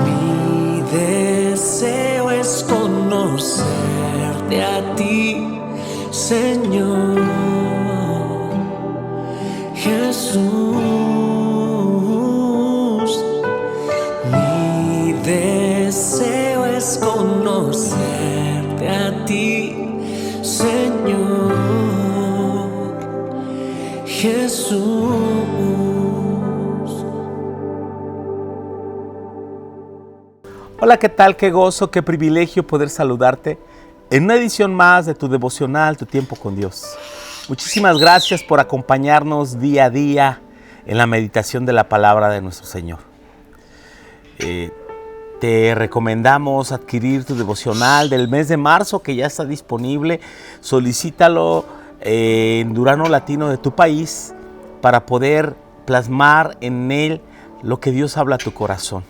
Mi deseo es conocerte a ti, Señor Jesús. Mi deseo es conocerte a ti, Señor Jesús. Hola, ¿qué tal? Qué gozo, qué privilegio poder saludarte en una edición más de tu devocional, Tu Tiempo con Dios. Muchísimas gracias por acompañarnos día a día en la meditación de la palabra de nuestro Señor. Te recomendamos adquirir tu devocional del mes de marzo, que ya está disponible. Solicítalo en Durano Latino de tu país para poder plasmar en él lo que Dios habla a tu corazón.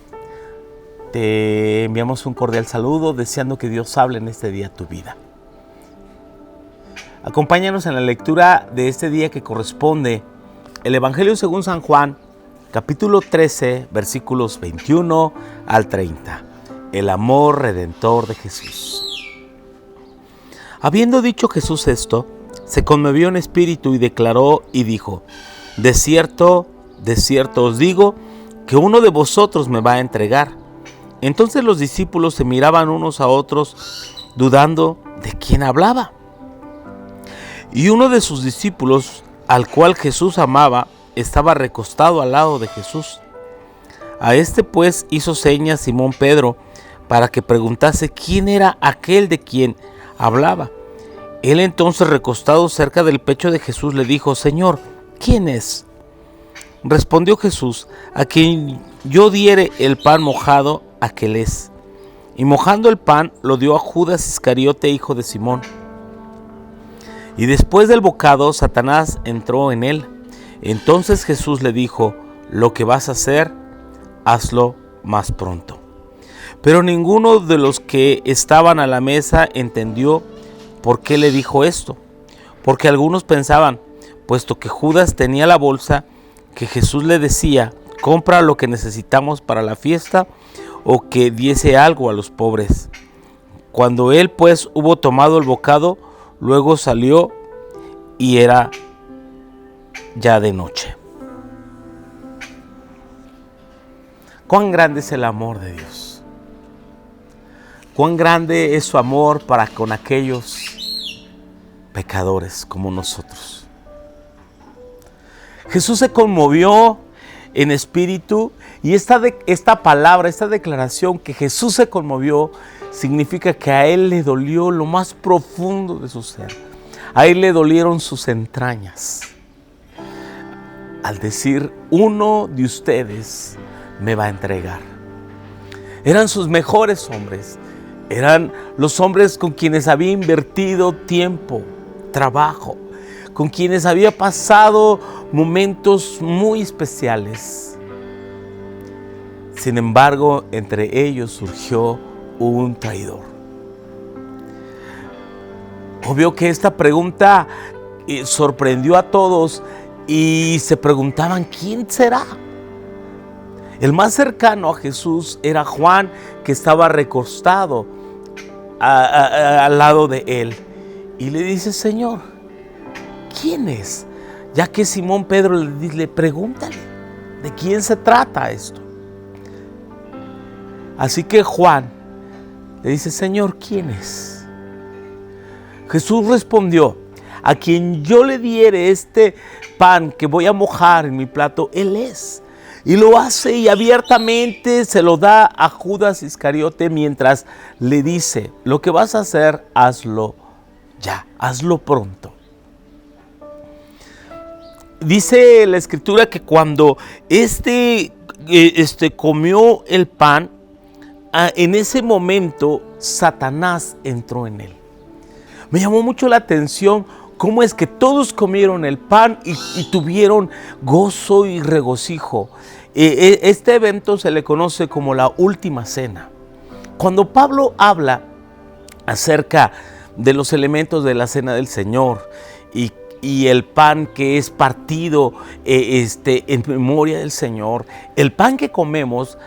Te enviamos un cordial saludo, deseando que Dios hable en este día a tu vida. Acompáñanos en la lectura de este día que corresponde el Evangelio según San Juan, capítulo 13, versículos 21 al 30. El amor redentor de Jesús. Habiendo dicho Jesús esto, se conmovió en espíritu y declaró y dijo: de cierto os digo, que uno de vosotros me va a entregar. Entonces los discípulos se miraban unos a otros, dudando de quién hablaba. Y uno de sus discípulos, al cual Jesús amaba, estaba recostado al lado de Jesús. A este pues hizo señas Simón Pedro para que preguntase quién era aquel de quien hablaba. Él entonces, recostado cerca del pecho de Jesús, le dijo: Señor, ¿quién es? Respondió Jesús: a quien yo diere el pan mojado, aquel es. Y mojando el pan, lo dio a Judas Iscariote, hijo de Simón. Y después del bocado, Satanás entró en él. Entonces Jesús le dijo: lo que vas a hacer, hazlo más pronto. Pero ninguno de los que estaban a la mesa entendió por qué le dijo esto. Porque algunos pensaban, puesto que Judas tenía la bolsa, que Jesús le decía: compra lo que necesitamos para la fiesta, o que diese algo a los pobres. Cuando él pues hubo tomado el bocado, luego salió y era ya de noche. Cuán grande es el amor de Dios. Cuán grande es su amor para con aquellos pecadores como nosotros. Jesús se conmovió en espíritu, y esta palabra, esta declaración que Jesús se conmovió, significa que a él le dolió lo más profundo de su ser. A él le dolieron sus entrañas al decir: uno de ustedes me va a entregar. Eran sus mejores hombres, eran los hombres con quienes había invertido tiempo, trabajo, con quienes había pasado momentos muy especiales. Sin embargo, entre ellos surgió un traidor. Obvio que esta pregunta sorprendió a todos y se preguntaban: ¿quién será? El más cercano a Jesús era Juan, que estaba recostado al lado de él. Y le dice: Señor, ¿quién es? Ya que Simón Pedro le dice: pregúntale, ¿de quién se trata esto? Así que Juan le dice: Señor, ¿quién es? Jesús respondió: a quien yo le diere este pan que voy a mojar en mi plato, él es. Y lo hace, y abiertamente se lo da a Judas Iscariote, mientras le dice: lo que vas a hacer, hazlo ya, hazlo pronto. Dice la Escritura que cuando comió el pan, en ese momento Satanás entró en él. Me llamó mucho la atención cómo es que todos comieron el pan y tuvieron gozo y regocijo. Este evento se le conoce como la última cena. Cuando Pablo habla acerca de los elementos de la cena del Señor y el pan que es partido en memoria del Señor. El pan que comemos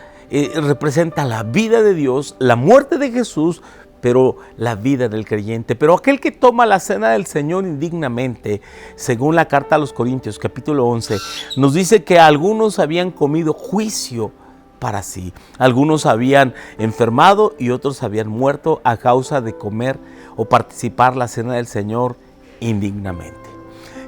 representa la vida de Dios, la muerte de Jesús, pero la vida del creyente. Pero aquel que toma la cena del Señor indignamente, según la carta a los Corintios, capítulo 11, nos dice que algunos habían comido juicio para sí. Algunos habían enfermado y otros habían muerto a causa de comer o participar la cena del Señor indignamente.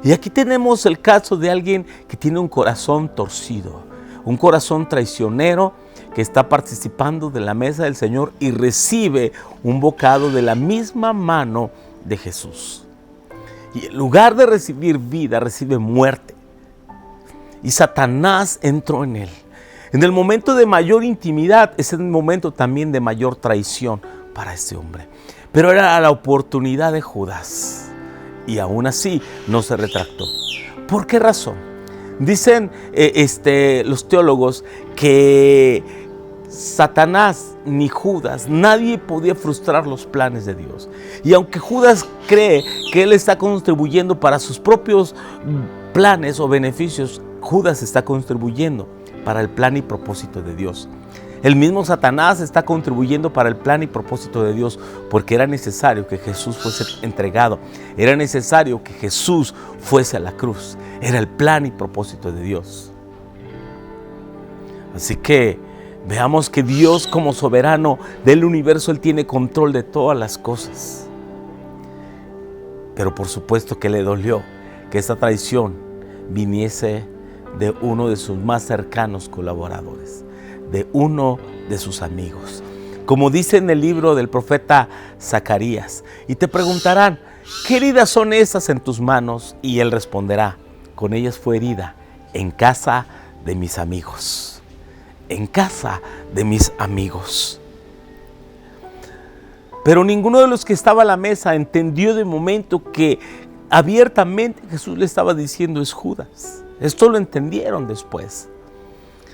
Y aquí tenemos el caso de alguien que tiene un corazón torcido, un corazón traicionero, que está participando de la mesa del Señor y recibe un bocado de la misma mano de Jesús. Y en lugar de recibir vida, recibe muerte. Y Satanás entró en él. En el momento de mayor intimidad es el momento también de mayor traición para este hombre. Pero era la oportunidad de Judas. Y aún así no se retractó. ¿Por qué razón? Dicen los teólogos que Satanás ni Judas, nadie podía frustrar los planes de Dios. Y aunque Judas cree que él está contribuyendo para sus propios planes o beneficios, Judas está contribuyendo para el plan y propósito de Dios. El mismo Satanás está contribuyendo para el plan y propósito de Dios, porque era necesario que Jesús fuese entregado. Era necesario que Jesús fuese a la cruz. Era el plan y propósito de Dios. Así que veamos que Dios, como soberano del universo, Él tiene control de todas las cosas. Pero por supuesto que le dolió que esta traición viniese de uno de sus más cercanos colaboradores, de uno de sus amigos. Como dice en el libro del profeta Zacarías, y te preguntarán, ¿qué heridas son esas en tus manos? Y él responderá, con ellas fue herida en casa de mis amigos. En casa de mis amigos. Pero ninguno de los que estaba a la mesa entendió de momento que abiertamente Jesús le estaba diciendo es Judas. Esto lo entendieron después.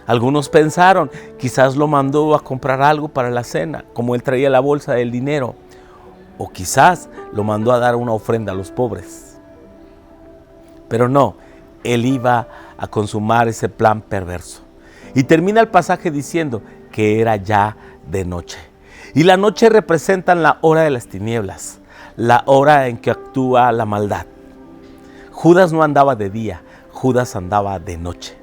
Algunos pensaron, quizás lo mandó a comprar algo para la cena, como él traía la bolsa del dinero. O quizás lo mandó a dar una ofrenda a los pobres. Pero no, él iba a consumar ese plan perverso. Y termina el pasaje diciendo que era ya de noche. Y la noche representa la hora de las tinieblas, la hora en que actúa la maldad. Judas no andaba de día, Judas andaba de noche.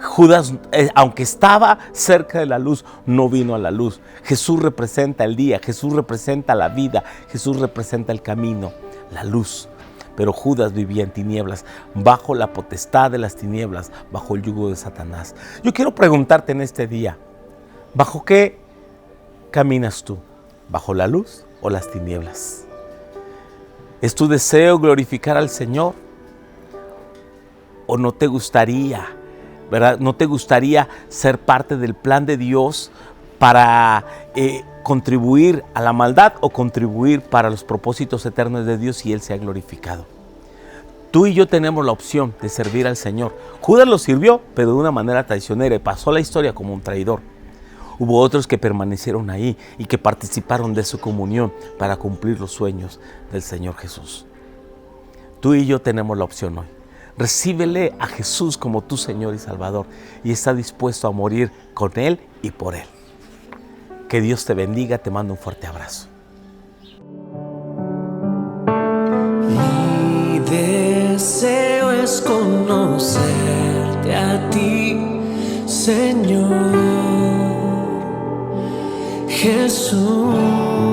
Judas, aunque estaba cerca de la luz, no vino a la luz. Jesús representa el día, Jesús representa la vida, Jesús representa el camino, la luz. Pero Judas vivía en tinieblas, bajo la potestad de las tinieblas, bajo el yugo de Satanás. Yo quiero preguntarte en este día, ¿bajo qué caminas tú? ¿Bajo la luz o las tinieblas? ¿Es tu deseo glorificar al Señor? ¿O no te gustaría, verdad? ¿No te gustaría ser parte del plan de Dios para contribuir a la maldad o contribuir para los propósitos eternos de Dios y Él sea glorificado? Tú y yo tenemos la opción de servir al Señor. Judas lo sirvió, pero de una manera traicionera y pasó la historia como un traidor. Hubo otros que permanecieron ahí y que participaron de su comunión para cumplir los sueños del Señor Jesús. Tú y yo tenemos la opción hoy. Recíbele a Jesús como tu Señor y Salvador y está dispuesto a morir con Él y por Él. Que Dios te bendiga, te mando un fuerte abrazo. Mi deseo es conocerte a ti, Señor Jesús.